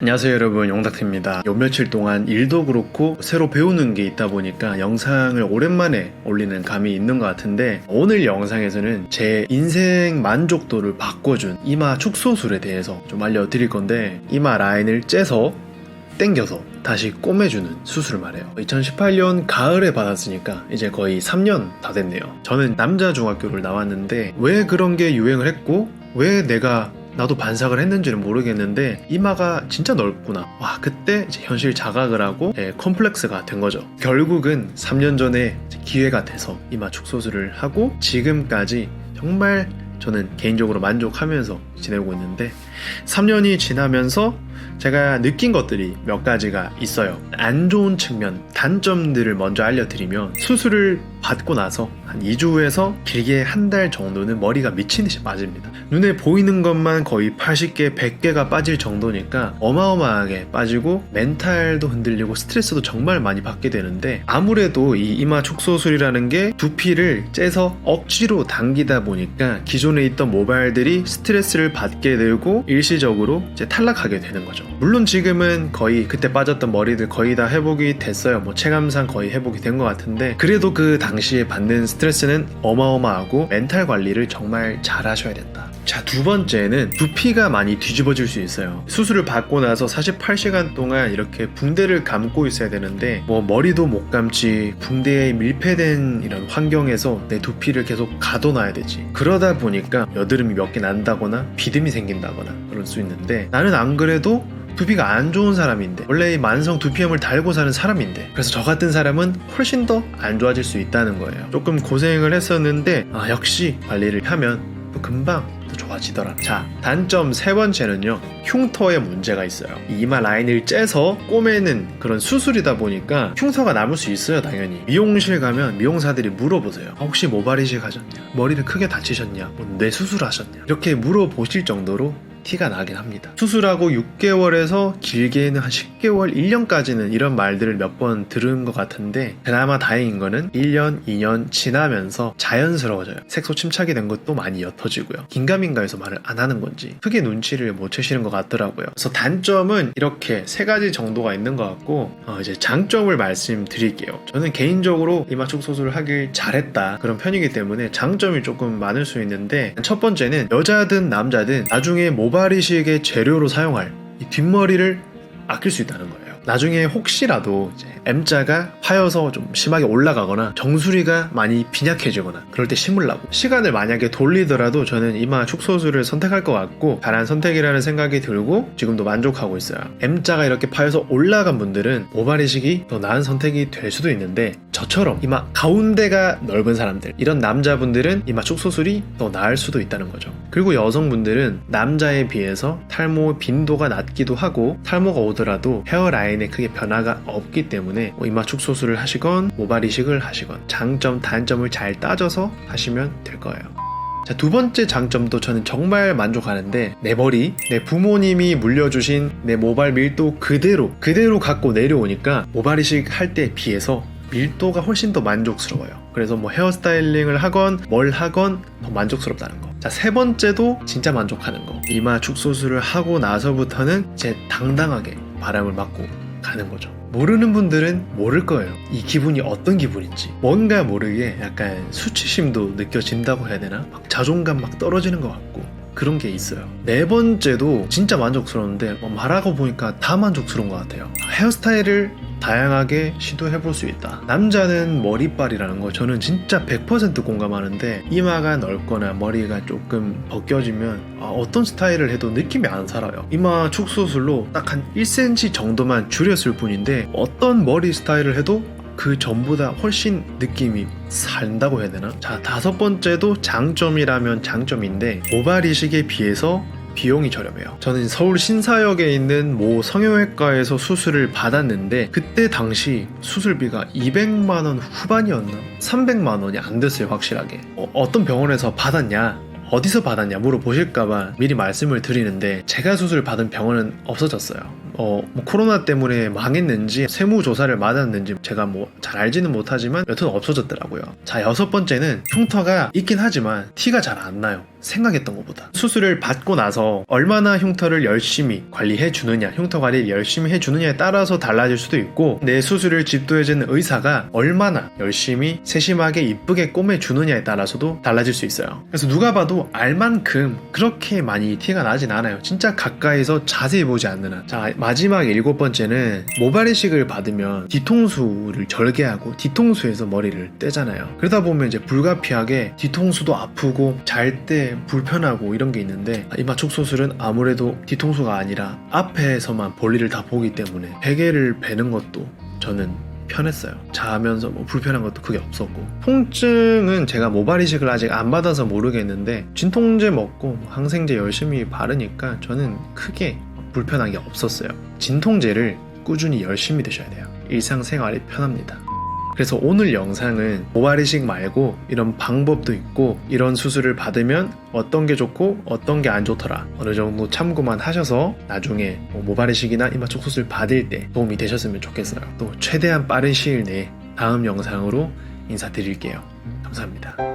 안녕하세요 여러분, 용닥터입니다. 요 며칠 동안 일도 그렇고 새로 배우는 게 있다 보니까 영상을 오랜만에 올리는 감이 있는 것 같은데, 오늘 영상에서는 제 인생 만족도를 바꿔준 이마 축소술에 대해서 좀 알려드릴 건데, 이마 라인을 째서 당겨서 다시 꼬매주는 수술을 말해요. 2018년 가을에 받았으니까 이제 거의 3년 다 됐네요. 저는 남자 중학교를 나왔는데 왜 그런 게 유행을 했고 왜 나도 반삭을 했는지는 모르겠는데 이마가 진짜 넓구나. 와, 그때 이제 현실 자각을 하고 컴플렉스가 된 거죠. 결국은 3년 전에 기회가 돼서 이마 축소술을 하고 지금까지 정말 저는 개인적으로 만족하면서 지내고 있는데, 3년이 지나면서 제가 느낀 것들이 몇 가지가 있어요. 안 좋은 측면, 단점들을 먼저 알려드리면, 수술을 받고 나서 한 2주에서 길게 한 달 정도는 머리가 미친듯이 빠집니다. 눈에 보이는 것만 거의 80개, 100개가 빠질 정도니까 어마어마하게 빠지고 멘탈도 흔들리고 스트레스도 정말 많이 받게 되는데, 아무래도 이 이마 축소술이라는 게 두피를 째서 억지로 당기다 보니까 기존에 있던 모발들이 스트레스를 받게 되고 일시적으로 이제 탈락하게 되는 거죠. 물론 지금은 거의 그때 빠졌던 머리들 거의 다 회복이 됐어요. 체감상 거의 회복이 된 것 같은데, 그래도 그 당시에 받는 스트레스는 어마어마하고 멘탈 관리를 정말 잘 하셔야 된다. 자, 두 번째는 두피가 많이 뒤집어질 수 있어요. 수술을 받고 나서 48시간 동안 이렇게 붕대를 감고 있어야 되는데, 머리도 못 감지, 붕대에 밀폐된 이런 환경에서 내 두피를 계속 가둬놔야 되지. 그러다 보니까 여드름이 몇 개 난다거나 비듬이 생긴다거나 그럴 수 있는데, 나는 안 그래도 두피가 안 좋은 사람인데, 원래 이 만성 두피염을 달고 사는 사람인데, 그래서 저 같은 사람은 훨씬 더 안 좋아질 수 있다는 거예요. 조금 고생을 했었는데 역시 관리를 하면 또 금방 또 좋아지더라. 자, 단점 세 번째는요, 흉터에 문제가 있어요. 이 이마 라인을 째서 꼬매는 그런 수술이다 보니까 흉터가 남을 수 있어요. 당연히 미용실 가면 미용사들이 물어보세요. 혹시 모발 이식 하셨냐, 머리를 크게 다치셨냐, 뇌 수술하셨냐, 이렇게 물어보실 정도로 티가 나긴 합니다. 수술하고 6개월에서 길게는 한 10개월, 1년까지는 이런 말들을 몇 번 들은 것 같은데, 그나마 다행인 거는 1년, 2년 지나면서 자연스러워져요. 색소 침착이 된 것도 많이 옅어지고요. 긴가민가해서 말을 안 하는 건지 크게 눈치를 못 채시는 것 같더라고요. 그래서 단점은 이렇게 세 가지 정도가 있는 것 같고, 이제 장점을 말씀드릴게요. 저는 개인적으로 이마 축소술을 하길 잘했다 그런 편이기 때문에 장점이 조금 많을 수 있는데, 첫 번째는 여자든 남자든 나중에 모발 이식의 재료로 사용할 이 뒷머리를 아낄 수 있다는 거예요. 나중에 혹시라도 이제 M자가 파여서 좀 심하게 올라가거나 정수리가 많이 빈약해지거나 그럴 때 심으려고 시간을 만약에 돌리더라도 저는 이마 축소술을 선택할 것 같고, 잘한 선택이라는 생각이 들고 지금도 만족하고 있어요. M자가 이렇게 파여서 올라간 분들은 모발 이식이 더 나은 선택이 될 수도 있는데, 저처럼 이마 가운데가 넓은 사람들, 이런 남자분들은 이마 축소술이 더 나을 수도 있다는 거죠. 그리고 여성분들은 남자에 비해서 탈모 빈도가 낮기도 하고, 탈모가 오더라도 헤어라인에 크게 변화가 없기 때문에 이마 축소술을 하시건 모발 이식을 하시건 장점 단점을 잘 따져서 하시면 될 거예요. 자, 두 번째 장점도 저는 정말 만족하는데, 내 머리, 내 부모님이 물려주신 내 모발 밀도 그대로 갖고 내려오니까 모발 이식 할 때에 비해서 밀도가 훨씬 더 만족스러워요. 그래서 헤어스타일링을 하건 뭘 하건 더 만족스럽다는 거. 자, 세 번째도 진짜 만족하는 거. 이마 축소술을 하고 나서부터는 이제 당당하게 바람을 맞고 가는 거죠. 모르는 분들은 모를 거예요. 이 기분이 어떤 기분인지. 뭔가 모르게 약간 수치심도 느껴진다고 해야 되나? 자존감 떨어지는 것 같고 그런 게 있어요. 네 번째도 진짜 만족스러운데, 말하고 보니까 다 만족스러운 것 같아요. 헤어스타일을 다양하게 시도해볼 수 있다. 남자는 머리빨이라는 거 저는 진짜 100% 공감하는데, 이마가 넓거나 머리가 조금 벗겨지면 어떤 스타일을 해도 느낌이 안 살아요. 이마 축소술로 딱 한 1cm 정도만 줄였을 뿐인데, 어떤 머리 스타일을 해도 그 전보다 훨씬 느낌이 산다고 해야 되나? 자, 다섯 번째도 장점이라면 장점인데, 모발 이식에 비해서 비용이 저렴해요. 저는 서울 신사역에 있는 모 성형외과에서 수술을 받았는데, 그때 당시 수술비가 200만원 후반이었나? 300만원이 안 됐어요. 확실하게. 어떤 병원에서 받았냐, 어디서 받았냐 물어보실까봐 미리 말씀을 드리는데, 제가 수술 받은 병원은 없어졌어요. 코로나 때문에 망했는지 세무조사를 맞았는지 제가 잘 알지는 못하지만 여튼 없어졌더라고요. 자, 여섯 번째는 흉터가 있긴 하지만 티가 잘 안 나요. 생각했던 것보다. 수술을 받고 나서 얼마나 흉터를 열심히 관리해 주느냐, 흉터 관리를 열심히 해 주느냐에 따라서 달라질 수도 있고, 내 수술을 집도해주는 의사가 얼마나 열심히 세심하게 이쁘게 꼬매 주느냐에 따라서도 달라질 수 있어요. 그래서 누가 봐도 알만큼 그렇게 많이 티가 나진 않아요. 진짜 가까이서 자세히 보지 않는 한. 자, 마지막 7번째는 모발 이식을 받으면 뒤통수를 절개하고 뒤통수에서 머리를 떼잖아요. 그러다 보면 이제 불가피하게 뒤통수도 아프고 잘 때 불편하고 이런 게 있는데, 이마촉 수술은 아무래도 뒤통수가 아니라 앞에서만 볼일을 다 보기 때문에 베개를 베는 것도 저는 편했어요. 자면서 뭐 불편한 것도 크게 없었고, 통증은 제가 모발 이식을 아직 안 받아서 모르겠는데 진통제 먹고 항생제 열심히 바르니까 저는 크게 불편한 게 없었어요. 진통제를 꾸준히 열심히 드셔야 돼요. 일상생활이 편합니다. 그래서 오늘 영상은 모발 이식 말고 이런 방법도 있고, 이런 수술을 받으면 어떤 게 좋고 어떤 게 안 좋더라, 어느 정도 참고만 하셔서 나중에 모발 이식이나 이마촉 수술 받을 때 도움이 되셨으면 좋겠어요. 또 최대한 빠른 시일 내에 다음 영상으로 인사드릴게요. 감사합니다.